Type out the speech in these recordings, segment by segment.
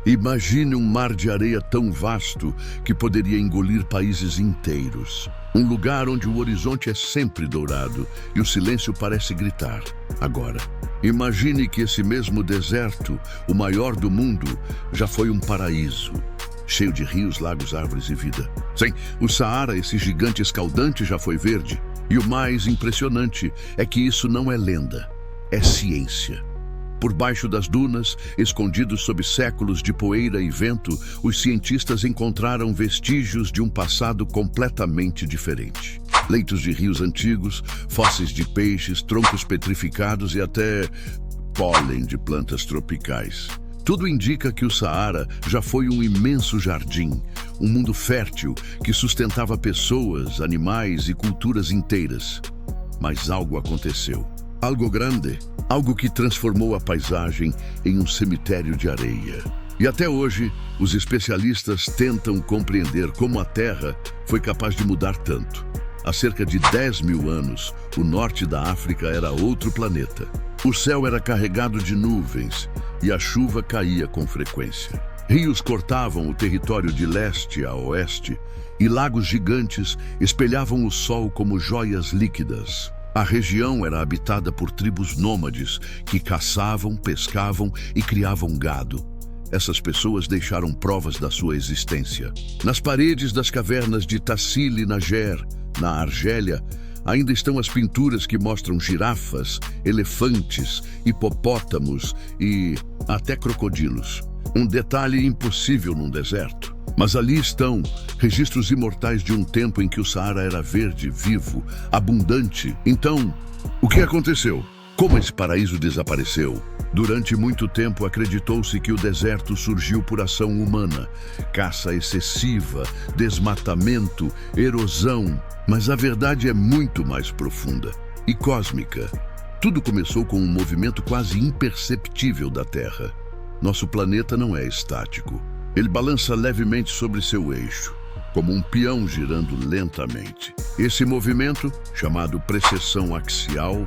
Imagine um mar de areia tão vasto que poderia engolir países inteiros. Um lugar onde o horizonte é sempre dourado e o silêncio parece gritar. Agora, imagine que esse mesmo deserto, o maior do mundo, já foi um paraíso, cheio de rios, lagos, árvores e vida. Sim, o Saara, esse gigante escaldante, já foi verde. E o mais impressionante é que isso não é lenda, é ciência. Por baixo das dunas, escondidos sob séculos de poeira e vento, os cientistas encontraram vestígios de um passado completamente diferente. Leitos de rios antigos, fósseis de peixes, troncos petrificados e até pólen de plantas tropicais. Tudo indica que o Saara já foi um imenso jardim, um mundo fértil que sustentava pessoas, animais e culturas inteiras. Mas algo aconteceu. Algo grande, algo que transformou a paisagem em um cemitério de areia. E até hoje, os especialistas tentam compreender como a Terra foi capaz de mudar tanto. Há cerca de 10 mil anos, o norte da África era outro planeta. O céu era carregado de nuvens e a chuva caía com frequência. Rios cortavam o território de leste a oeste e lagos gigantes espelhavam o sol como joias líquidas. A região era habitada por tribos nômades que caçavam, pescavam e criavam gado. Essas pessoas deixaram provas da sua existência. Nas paredes das cavernas de Tassili e Nager, na Argélia, ainda estão as pinturas que mostram girafas, elefantes, hipopótamos e até crocodilos. Um detalhe impossível num deserto. Mas ali estão registros imortais de um tempo em que o Saara era verde, vivo, abundante. Então, o que aconteceu? Como esse paraíso desapareceu? Durante muito tempo acreditou-se que o deserto surgiu por ação humana, caça excessiva, desmatamento, erosão. Mas a verdade é muito mais profunda e cósmica. Tudo começou com um movimento quase imperceptível da Terra. Nosso planeta não é estático. Ele balança levemente sobre seu eixo, como um peão girando lentamente. Esse movimento, chamado precessão axial,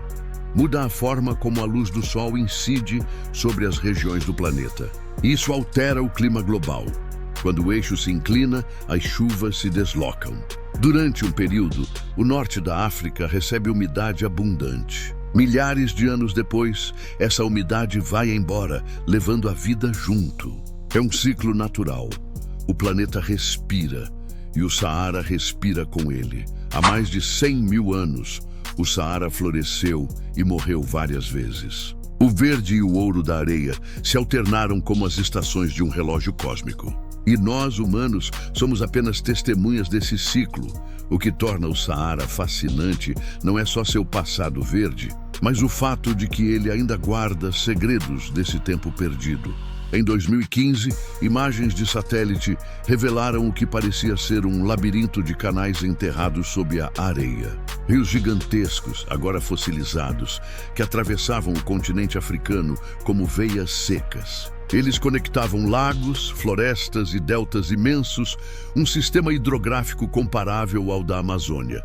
muda a forma como a luz do Sol incide sobre as regiões do planeta. Isso altera o clima global. Quando o eixo se inclina, as chuvas se deslocam. Durante um período, o norte da África recebe umidade abundante. Milhares de anos depois, essa umidade vai embora, levando a vida junto. É um ciclo natural. O planeta respira e o Saara respira com ele. Há mais de 100 mil anos, o Saara floresceu e morreu várias vezes. O verde e o ouro da areia se alternaram como as estações de um relógio cósmico. E nós, humanos, somos apenas testemunhas desse ciclo. O que torna o Saara fascinante não é só seu passado verde, mas o fato de que ele ainda guarda segredos desse tempo perdido. Em 2015, imagens de satélite revelaram o que parecia ser um labirinto de canais enterrados sob a areia. Rios gigantescos, agora fossilizados, que atravessavam o continente africano como veias secas. Eles conectavam lagos, florestas e deltas imensos, um sistema hidrográfico comparável ao da Amazônia.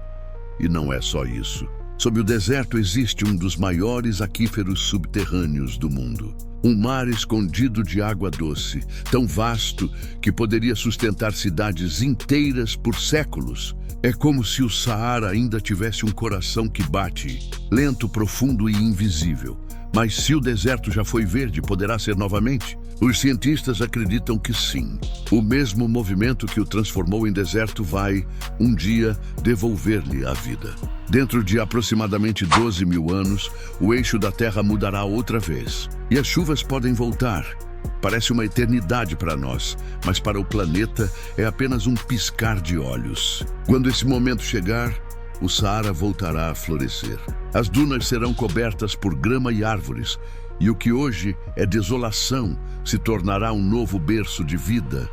E não é só isso. Sob o deserto existe um dos maiores aquíferos subterrâneos do mundo. Um mar escondido de água doce, tão vasto que poderia sustentar cidades inteiras por séculos. É como se o Saara ainda tivesse um coração que bate, lento, profundo e invisível. Mas se o deserto já foi verde, poderá ser novamente? Os cientistas acreditam que sim. O mesmo movimento que o transformou em deserto vai, um dia, devolver-lhe a vida. Dentro de aproximadamente 12 mil anos, o eixo da Terra mudará outra vez. E as chuvas podem voltar. Parece uma eternidade para nós, mas para o planeta é apenas um piscar de olhos. Quando esse momento chegar, o Saara voltará a florescer. As dunas serão cobertas por grama e árvores, e o que hoje é desolação se tornará um novo berço de vida.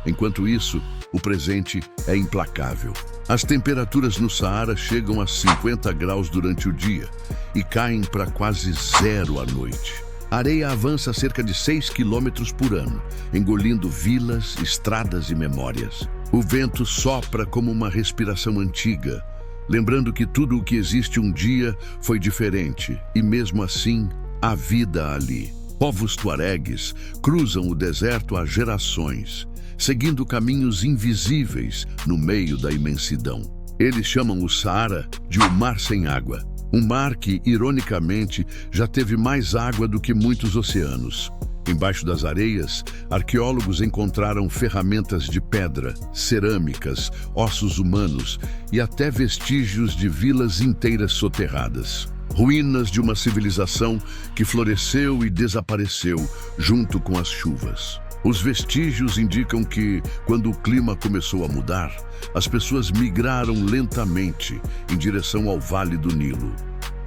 Enquanto isso, o presente é implacável. As temperaturas no Saara chegam a 50 graus durante o dia e caem para quase zero à noite. A areia avança cerca de 6 quilômetros por ano, engolindo vilas, estradas e memórias. O vento sopra como uma respiração antiga, lembrando que tudo o que existe um dia foi diferente, e mesmo assim, há vida ali. Povos tuaregues cruzam o deserto há gerações, seguindo caminhos invisíveis no meio da imensidão. Eles chamam o Saara de o Mar Sem Água, um mar que, ironicamente, já teve mais água do que muitos oceanos. Embaixo das areias, arqueólogos encontraram ferramentas de pedra, cerâmicas, ossos humanos e até vestígios de vilas inteiras soterradas. Ruínas de uma civilização que floresceu e desapareceu junto com as chuvas. Os vestígios indicam que, quando o clima começou a mudar, as pessoas migraram lentamente em direção ao Vale do Nilo.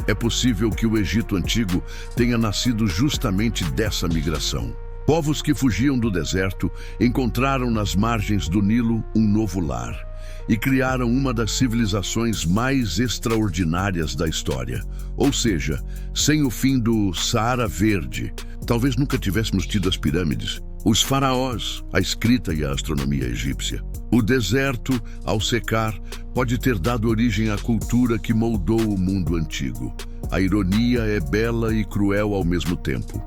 É possível que o Egito Antigo tenha nascido justamente dessa migração. Povos que fugiam do deserto encontraram nas margens do Nilo um novo lar e criaram uma das civilizações mais extraordinárias da história. Ou seja, sem o fim do Saara Verde, talvez nunca tivéssemos tido as pirâmides, os faraós, a escrita e a astronomia egípcia. O deserto, ao secar, pode ter dado origem à cultura que moldou o mundo antigo. A ironia é bela e cruel ao mesmo tempo,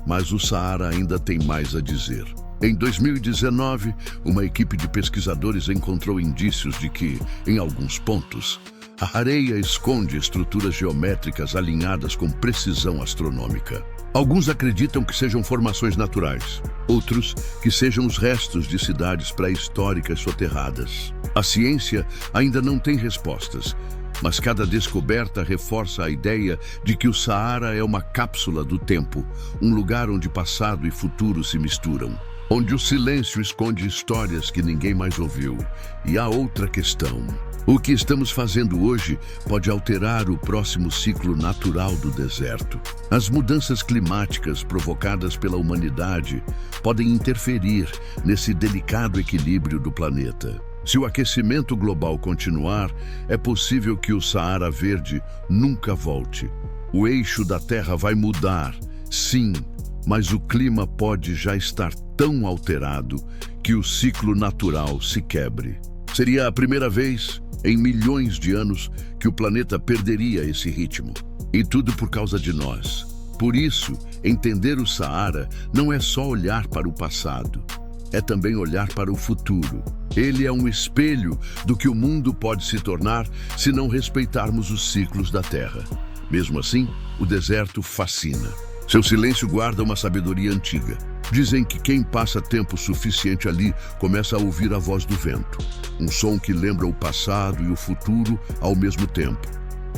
mas o Saara ainda tem mais a dizer. Em 2019, uma equipe de pesquisadores encontrou indícios de que, em alguns pontos, a areia esconde estruturas geométricas alinhadas com precisão astronômica. Alguns acreditam que sejam formações naturais, outros que sejam os restos de cidades pré-históricas soterradas. A ciência ainda não tem respostas, mas cada descoberta reforça a ideia de que o Saara é uma cápsula do tempo, um lugar onde passado e futuro se misturam, onde o silêncio esconde histórias que ninguém mais ouviu. E há outra questão. O que estamos fazendo hoje pode alterar o próximo ciclo natural do deserto. As mudanças climáticas provocadas pela humanidade podem interferir nesse delicado equilíbrio do planeta. Se o aquecimento global continuar, é possível que o Saara Verde nunca volte. O eixo da Terra vai mudar, sim, mas o clima pode já estar tão alterado que o ciclo natural se quebre. Seria a primeira vez em milhões de anos que o planeta perderia esse ritmo. E tudo por causa de nós. Por isso, entender o Saara não é só olhar para o passado, é também olhar para o futuro. Ele é um espelho do que o mundo pode se tornar se não respeitarmos os ciclos da Terra. Mesmo assim, o deserto fascina. Seu silêncio guarda uma sabedoria antiga. Dizem que quem passa tempo suficiente ali começa a ouvir a voz do vento. Um som que lembra o passado e o futuro ao mesmo tempo.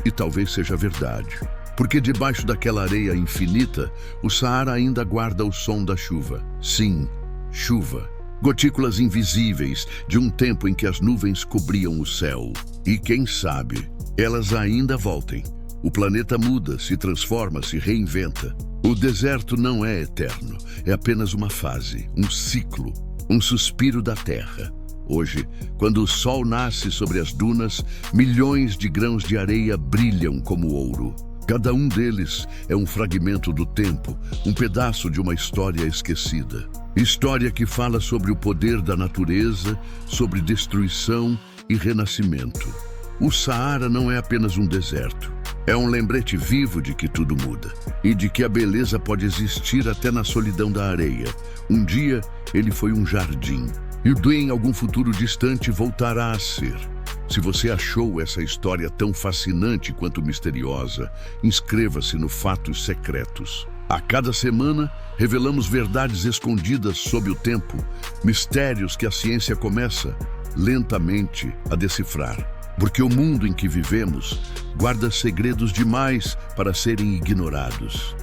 E talvez seja verdade. Porque debaixo daquela areia infinita, o Saara ainda guarda o som da chuva. Sim, chuva. Gotículas invisíveis de um tempo em que as nuvens cobriam o céu. E quem sabe, elas ainda voltem. O planeta muda, se transforma, se reinventa. O deserto não é eterno, é apenas uma fase, um ciclo, um suspiro da terra. Hoje, quando o sol nasce sobre as dunas, milhões de grãos de areia brilham como ouro. Cada um deles é um fragmento do tempo, um pedaço de uma história esquecida. História que fala sobre o poder da natureza, sobre destruição e renascimento. O Saara não é apenas um deserto. É um lembrete vivo de que tudo muda e de que a beleza pode existir até na solidão da areia. Um dia, ele foi um jardim e em algum futuro distante voltará a ser. Se você achou essa história tão fascinante quanto misteriosa, inscreva-se no Fatos Secretos. A cada semana, revelamos verdades escondidas sob o tempo, mistérios que a ciência começa lentamente a decifrar. Porque o mundo em que vivemos guarda segredos demais para serem ignorados.